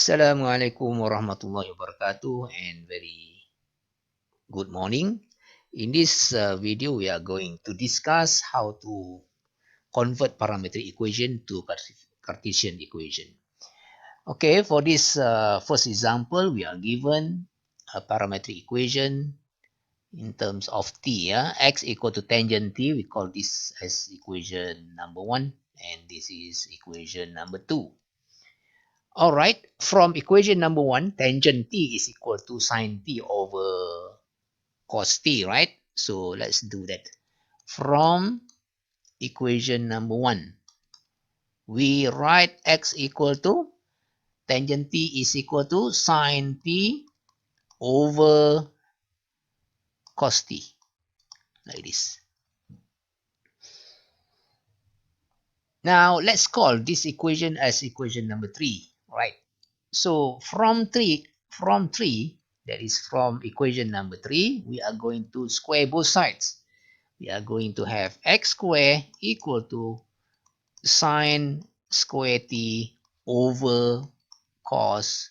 Assalamualaikum warahmatullahi wabarakatuh and very good morning. In this video, we are going to discuss how to convert parametric equation to Cartesian equation. Okay, for this first example, we are given a parametric equation in terms of t. X equal to tangent t. We call this as equation number 1, and this is equation number 2. All right, from equation number 1, tangent t is equal to sine t over cos t, right? So let's do that. From equation number 1, we write x equal to tangent t is equal to sine t over cos t, like this. Now let's call this equation as equation number 3, right? So from 3, that is from equation number 3, we are going to square both sides. We are going to have x squared equal to sine square t over cos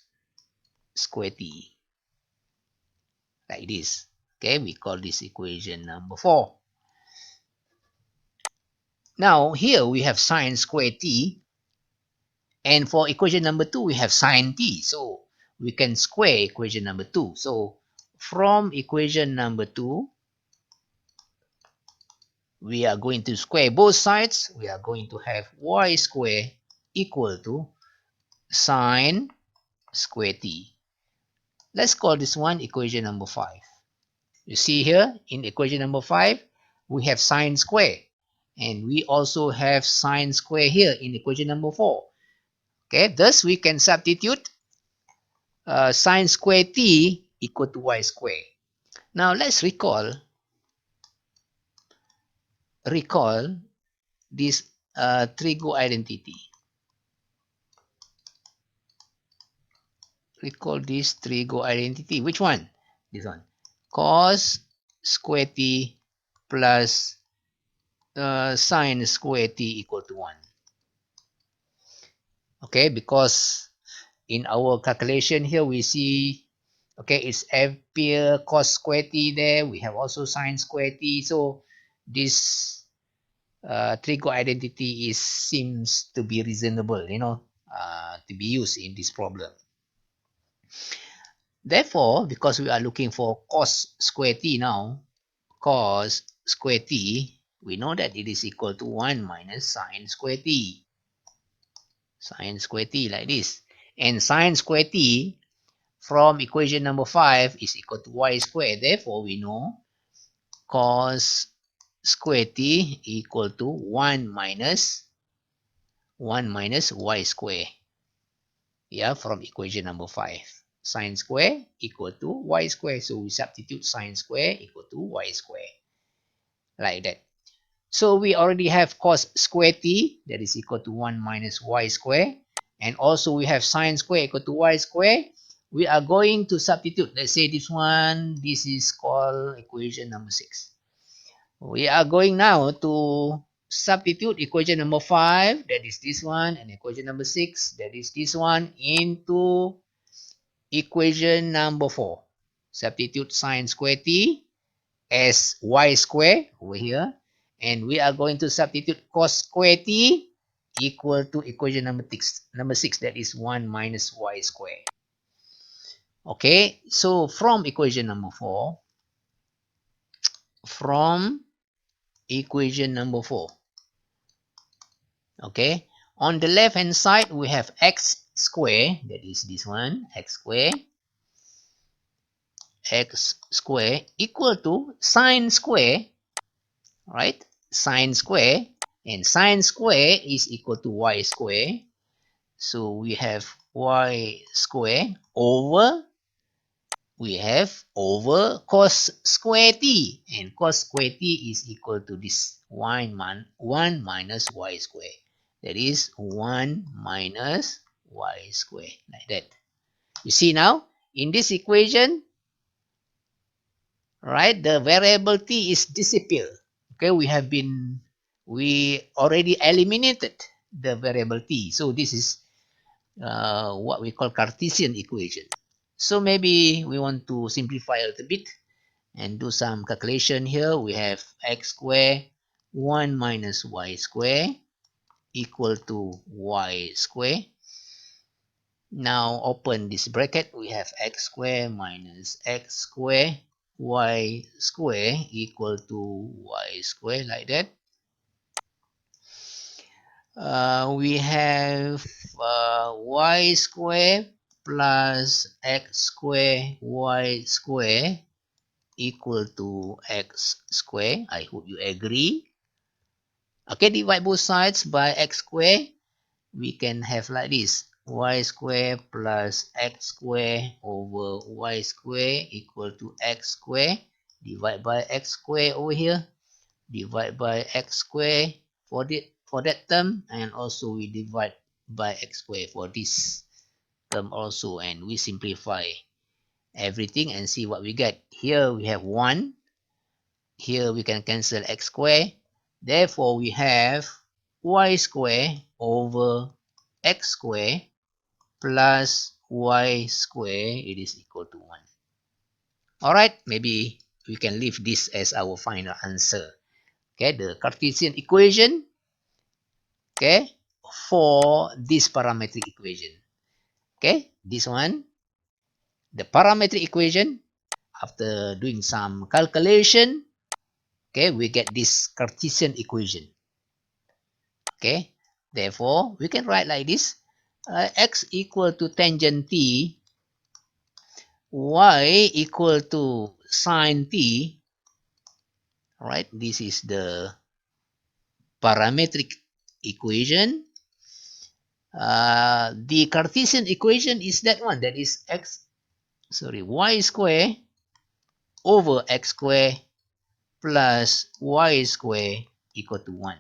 square t, like this. Okay, we call this equation number 4. Now here we have sine square t, and for equation number 2 we have sine t, so we can square equation number 2. So from equation number 2, we are going to square both sides. We are going to have y squared equal to sine square t. Let's call this one equation number 5. You see here in equation number 5, we have sine square, and we also have sine square here in equation number 4. Okay, thus we can substitute sine square t equal to y square. Now let's recall this trigo identity. Recall this trigo identity. Which one? This one. Cos square t plus sine square t equal to 1. Okay, because in our calculation here we see, okay, it's appear cos square t there. We have also sine square t. So this trigo identity seems to be reasonable, to be used in this problem. Therefore, because we are looking for cos square t now, cos square t, we know that it is equal to 1 minus sine square t. Sine square t, like this. And sine square t from equation number 5 is equal to y squared. Therefore, we know cos square t equal to 1 minus y squared. Yeah, from equation number 5. Sine square equal to y square. So we substitute sine square equal to y square, like that. So we already have cos square t, that is equal to 1 minus y square. And also we have sine square equal to y square. We are going to substitute. Let's say this one, this is called equation number 6. We are going now to substitute equation number 5, that is this one, and equation number 6, that is this one, into equation number 4. Substitute sine square t as y square over here, and we are going to substitute cos square t equal to equation number 6, that is 1 minus y square. Okay, so from equation number 4, okay, on the left hand side we have x square, that is this one, x square equal to sine square, right? Sine square, and sine square is equal to y square. So we have y square over, cos square t, and cos square t is equal to this 1 minus y square. That is 1 minus y square, like that. You see now, in this equation, right, the variable t is disappeared. Okay, we already eliminated the variable t. So this is what we call Cartesian equation. So maybe we want to simplify a little bit and do some calculation here. We have x square 1 minus y square equal to y square. Now open this bracket, we have x square minus x square y square equal to y square, like that. We have y square plus x square y square equal to x square. I hope you agree. Okay, divide both sides by x square. We can have like this: y square plus x square over y square equal to x square. Divide by x square over here. Divide by x square for that term, and also we divide by x square for this term also, and we simplify everything and see what we get. Here we have 1. Here we can cancel x square. Therefore, we have y square over x square plus y square. It is equal to 1. Alright, maybe we can leave this as our final answer. Okay, the Cartesian equation, okay, for this parametric equation. Okay, this one, the parametric equation, after doing some calculation, okay, we get this Cartesian equation. Okay, therefore we can write like this: x equal to tangent t, y equal to sine t. Right, this is the parametric equation. The Cartesian equation is that one, that is y square over x square plus y square equal to 1.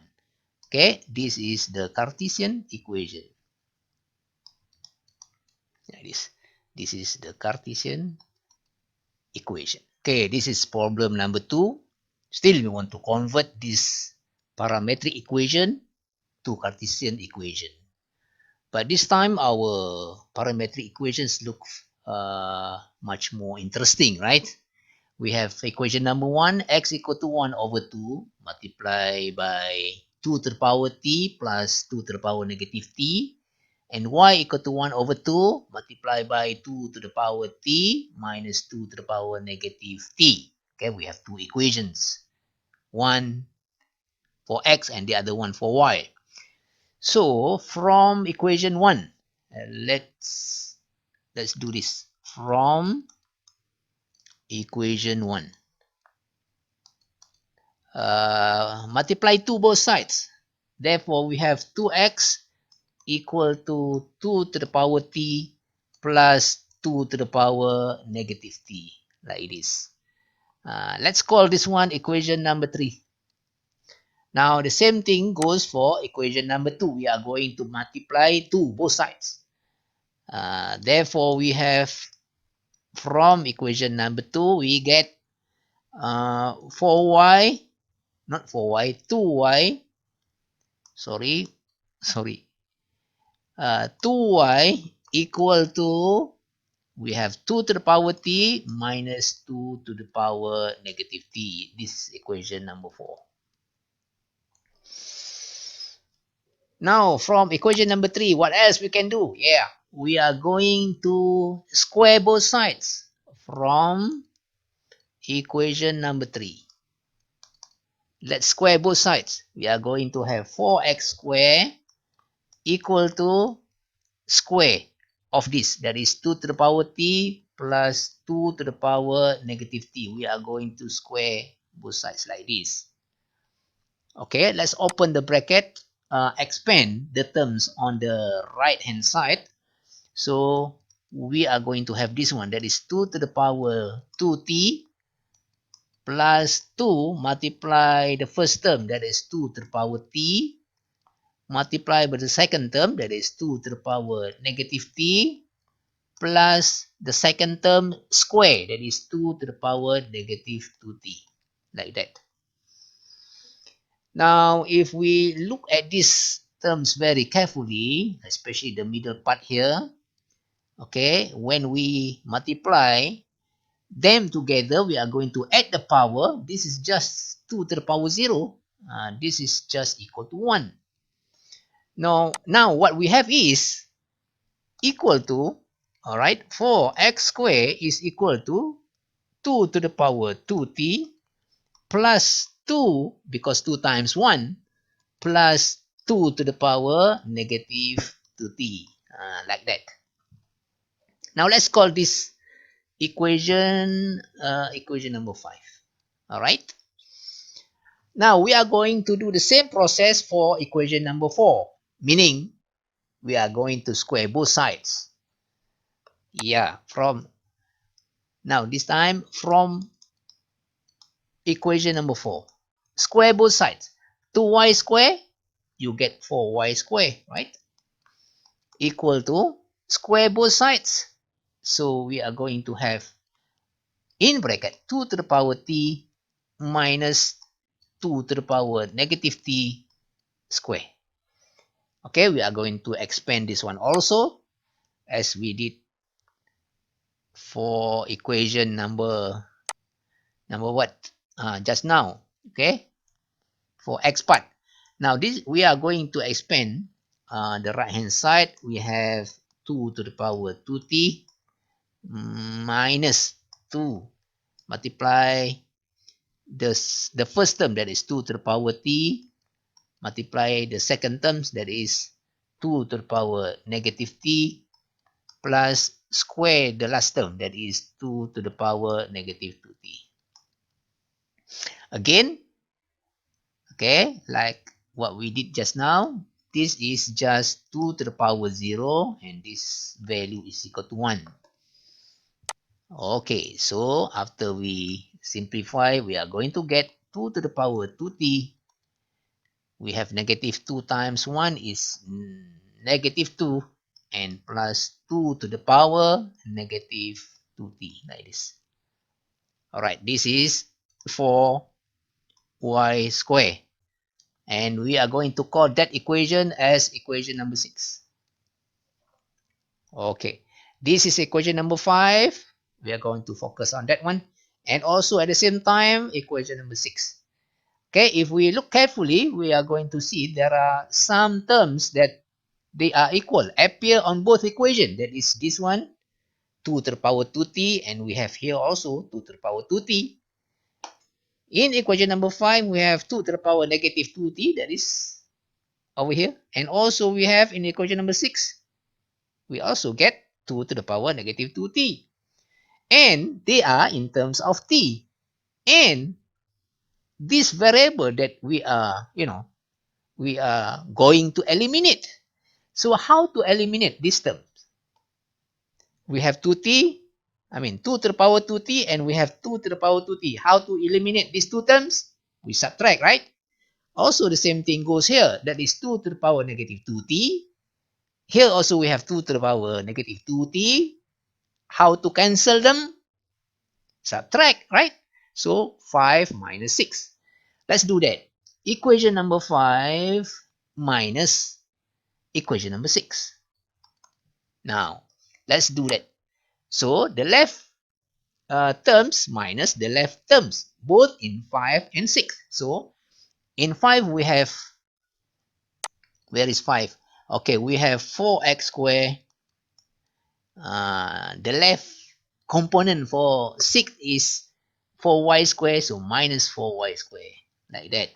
Okay, this is the Cartesian equation. This is the Cartesian equation. Okay, this is problem number 2. Still, we want to convert this parametric equation to Cartesian equation. But this time, our parametric equations look much more interesting, right? We have equation number 1, x equal to 1 over 2 multiplied by 2 to the power t plus 2 to the power negative t, and y equal to 1 over 2 multiplied by 2 to the power t minus 2 to the power negative t. Okay, we have two equations, one for x and the other one for y. So from equation 1, let's do this. From equation 1, multiply 2 both sides. Therefore, we have 2x equal to 2 to the power t plus 2 to the power negative t, like this. Let's call this one equation number 3. Now, the same thing goes for equation number 2. We are going to multiply 2 both sides. Therefore, we have from equation number 2, we get 4y, not 4y, 2y, sorry, 2y equal to, we have 2 to the power t minus 2 to the power negative t. This is equation number 4. Now, from equation number 3, what else we can do? Yeah, we are going to square both sides. From equation number 3, let's square both sides. We are going to have 4x square equal to square of this, that is 2 to the power t plus 2 to the power negative t. We are going to square both sides like this. Okay, let's open the bracket, expand the terms on the right hand side. So we are going to have this one, that is 2 to the power 2t plus 2 multiply the first term, that is 2 to the power t, multiply by the second term, that is 2 to the power negative t, plus the second term square, that is 2 to the power negative 2t, like that. Now, if we look at this terms very carefully, especially the middle part here. Okay, when we multiply them together, we are going to add the power. This is just 2 to the power 0. This is just equal to 1. Now what we have is equal to, all right, 4x squared is equal to 2 to the power 2t plus 2, because 2 times 1, plus 2 to the power negative 2t, like that. Now let's call this equation equation number 5. All right. Now we are going to do the same process for equation number 4, meaning we are going to square both sides. Yeah, from now this time from equation number 4, square both sides. 2y square, you get 4y square, right? Equal to square both sides. So we are going to have in bracket 2 to the power t minus 2 to the power negative t square. Okay, we are going to expand this one also as we did for equation number what? Just now. Okay, for x part. Now this we are going to expand the right hand side. We have 2 to the power 2t minus 2 multiply the first term, that is 2 to the power t, multiply the second terms, that is 2 to the power negative t, plus square the last term, that is 2 to the power negative 2t. Again, okay, like what we did just now, this is just 2 to the power 0 and this value is equal to 1. Okay, so after we simplify, we are going to get 2 to the power 2t. We have negative 2 times 1 is negative 2 and plus 2 to the power negative 2t, like this. Alright, this is for y square. And we are going to call that equation as equation number 6. Okay, this is equation number 5. We are going to focus on that one. And also at the same time, equation number 6. Okay, if we look carefully, we are going to see there are some terms that they are equal, appear on both equations. That is this one, 2 to the power 2t, and we have here also 2 to the power 2t. In equation number 5, we have 2 to the power negative 2t, that is over here. And also we have in equation number 6, we also get 2 to the power negative 2t. And they are in terms of t. And this variable that we are, we are going to eliminate. So how to eliminate this term? We have 2t, 2 to the power 2t, and we have 2 to the power 2t. How to eliminate these two terms? We subtract, right? Also, the same thing goes here. That is 2 to the power negative 2t. Here also we have 2 to the power negative 2t. How to cancel them? Subtract, right? So, 5 minus 6. Let's do that. Equation number 5 minus equation number 6. Now, let's do that. So, the left terms minus the left terms, both in 5 and 6. So, in 5 we have, where is 5? Okay, we have 4x squared. The left component for 6 is 4y squared, so minus 4y squared, like that.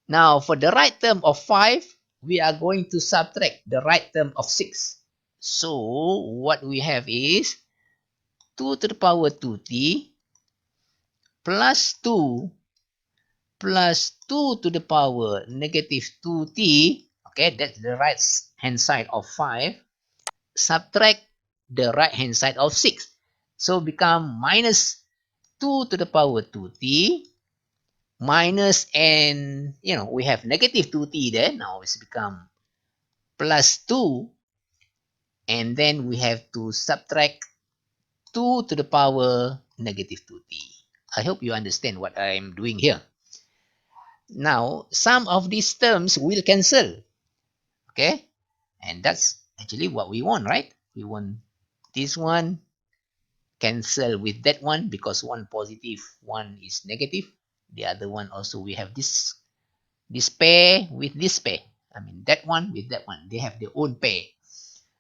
Now, for the right term of 5, we are going to subtract the right term of 6. So, what we have is 2 to the power 2t plus 2 plus 2 to the power negative 2t. Okay, that's the right hand side of 5. Subtract the right hand side of 6. So, become minus 2 to the power 2t minus, and we have negative 2t there. Now it's become plus 2, and then we have to subtract 2 to the power negative 2t. I hope you understand what I'm doing here. Now, some of these terms will cancel. Okay, and that's actually what we want, right? We want this one cancel with that one because one positive, one is negative. The other one also we have this pair with this pair. I mean that one with that one. They have their own pair.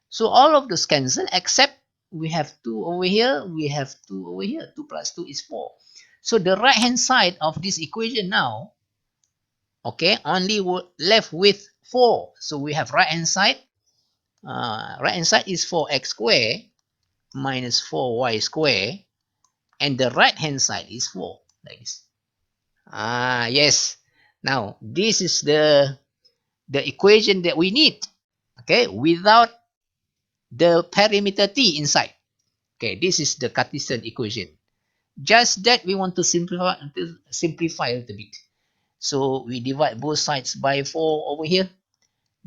So all of those cancel except we have 2 over here, we have 2 over here. 2 plus 2 is 4. So the right hand side of this equation now, okay, only left with 4. So we have right hand side. Right hand side is 4x squared minus 4y squared. And the right hand side is 4. Like this. Yes. Now, this is the equation that we need. Okay, without the perimeter t inside. Okay, this is the Cartesian equation. Just that we want to simplify a little bit. So we divide both sides by 4 over here,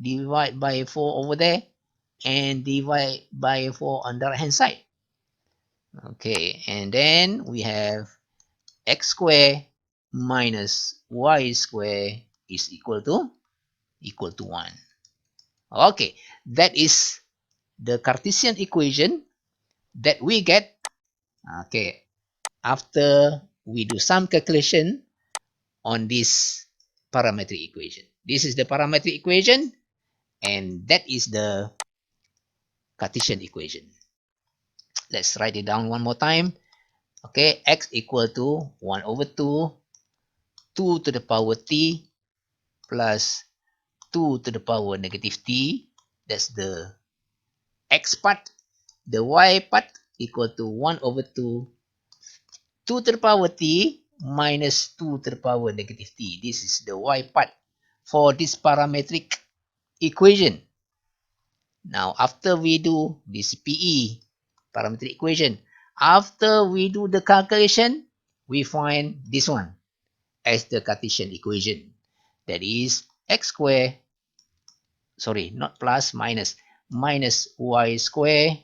divide by 4 over there, and divide by 4 on the right hand side. Okay, and then we have x squared minus y squared is equal to 1. Okay, that is the Cartesian equation that we get. Okay, after we do some calculation on this parametric equation. This is the parametric equation, and that is the Cartesian equation. Let's write it down one more time. Okay, x equal to 1 over 2, 2 to the power t plus 2 to the power negative t. That's the x part. The y part equal to 1 over 2, 2 to the power t minus 2 to the power negative t. This is the y part for this parametric equation. Now, after we do this PE, parametric equation, after we do the calculation, we find this one as the Cartesian equation. That is x squared, sorry, not plus, minus y squared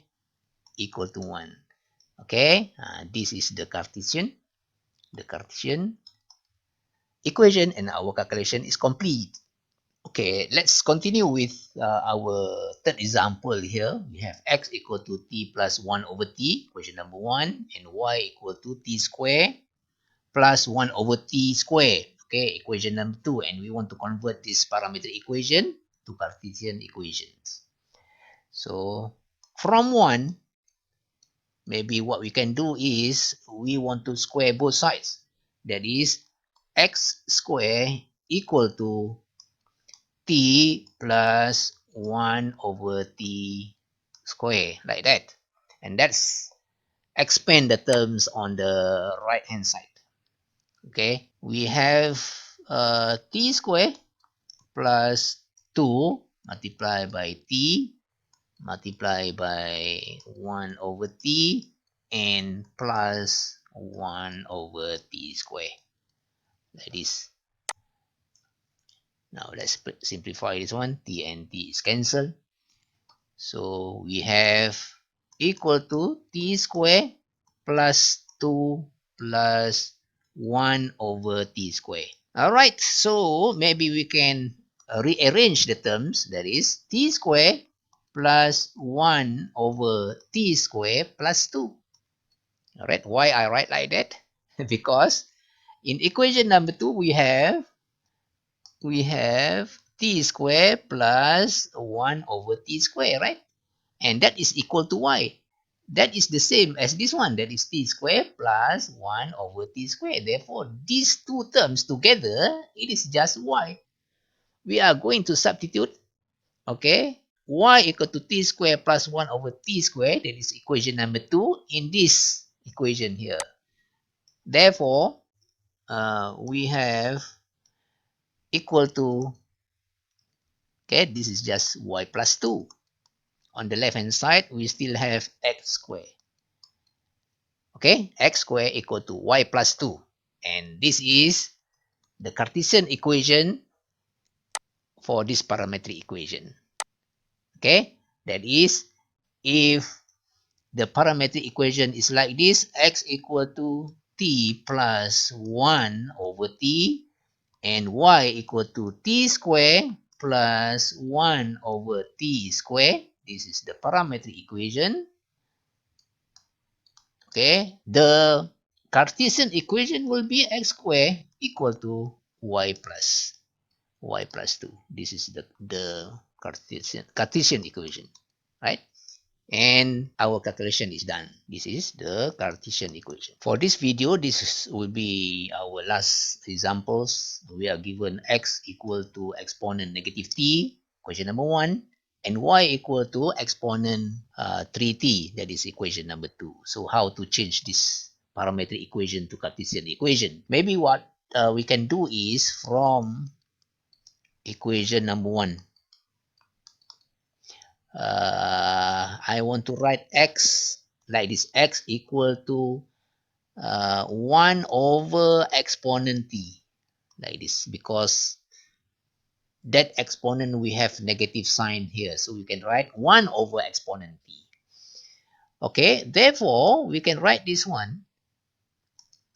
equal to 1. Okay, this is the Cartesian equation, and our calculation is complete. Okay, let's continue with our third example here. We have x equal to t plus 1 over t, equation number 1, and y equal to t square plus 1 over t square, okay, equation number 2. And we want to convert this parametric equation to Cartesian equations. So, from 1, maybe what we can do is we want to square both sides. That is, x square equal to t plus 1 over t square, like that. And that's expand the terms on the right hand side. Okay, we have t square plus 2 multiplied by t multiplied by 1 over t and plus 1 over t square, like this. Now let's simplify this one. T and t is cancelled. So we have equal to t square plus 2 plus 1 over t square. Alright, so maybe we can rearrange the terms. That is t square plus 1 over t square plus 2. Alright, why I write like that? Because in equation number 2 we have t square plus 1 over t square, right? And that is equal to y. That is the same as this one. That is t square plus 1 over t square. Therefore, these two terms together, it is just y. We are going to substitute, okay, y equal to t square plus 1 over t square. That is equation number 2 in this equation here. Therefore, we have equal to, okay, this is just y plus 2. On the left hand side, we still have x squared. Okay, x squared equal to y plus 2. And this is the Cartesian equation for this parametric equation. Okay, that is, if the parametric equation is like this, x equal to t plus 1 over t and y equal to t square plus 1 over t square. This is the parametric equation. Okay, the Cartesian equation will be x square equal to y plus 2. This is the Cartesian equation, right? And our calculation is done. This is the Cartesian equation. For this video, will be our last examples. We are given x equal to exponent negative t, equation number 1, and y equal to exponent 3t, that is equation number 2. So how to change this parametric equation to Cartesian equation? Maybe what we can do is from equation number 1. I want to write x like this. X equal to 1 over exponent t, like this, because that exponent we have negative sign here, so we can write 1 over exponent t. Okay, therefore we can write this one,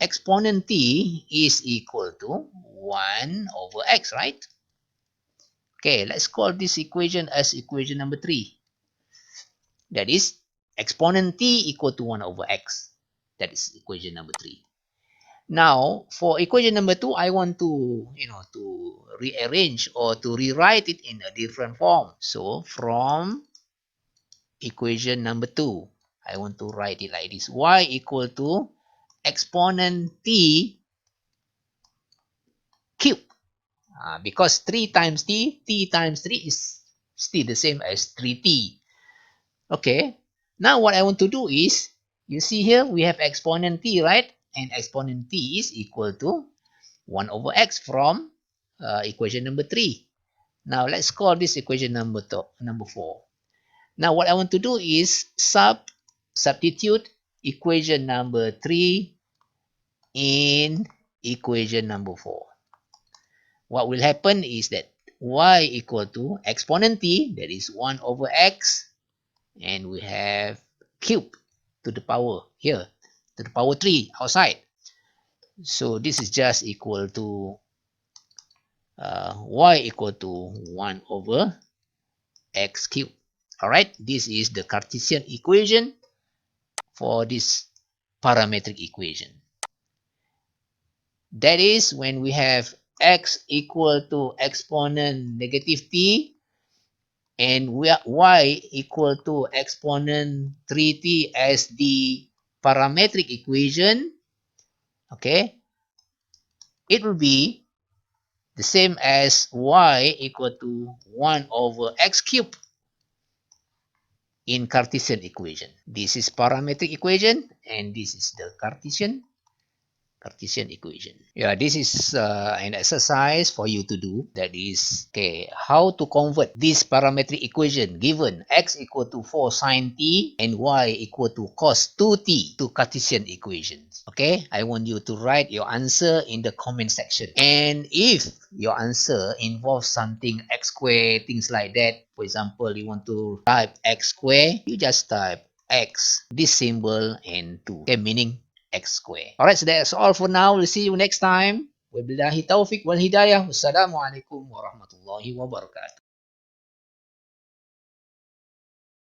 exponent t is equal to 1 over x, right? Okay, let's call this equation as equation number 3. That is exponent t equal to 1 over x. That is equation number 3. Now, for equation number 2, I want to, to rearrange or to rewrite it in a different form. So, from equation number 2, I want to write it like this. Y equal to exponent t cube. Because 3 times t times 3 is still the same as 3t. Okay, now what I want to do is, you see here we have exponent t, right? And exponent t is equal to 1 over x from equation number 3. Now let's call this equation number 4. Now what I want to do is substitute equation number 3 in equation number 4. What will happen is that y equal to exponent t, that is 1 over x, and we have cube to the power here, to the power 3 outside. So this is just equal to y equal to 1 over x cubed. Alright, this is the Cartesian equation for this parametric equation. That is when we have x equal to exponent negative t, and y equal to exponent 3t as the parametric equation. Okay, it will be the same as y equal to 1 over x cubed in Cartesian equation. This is parametric equation, and this is the Cartesian equation. Yeah, this is an exercise for you to do. That is, okay, how to convert this parametric equation given x equal to 4 sine t and y equal to cos 2t to Cartesian equations. Okay, I want you to write your answer in the comment section. And if your answer involves something x square, things like that, for example, you want to type x square, you just type x, this symbol, and 2. Okay, meaning x square. Alright, so that's all for now. We'll see you next time. Wabillahi taufiq wal hidayah. Wassalamualaikum warahmatullahi wabarakatuh.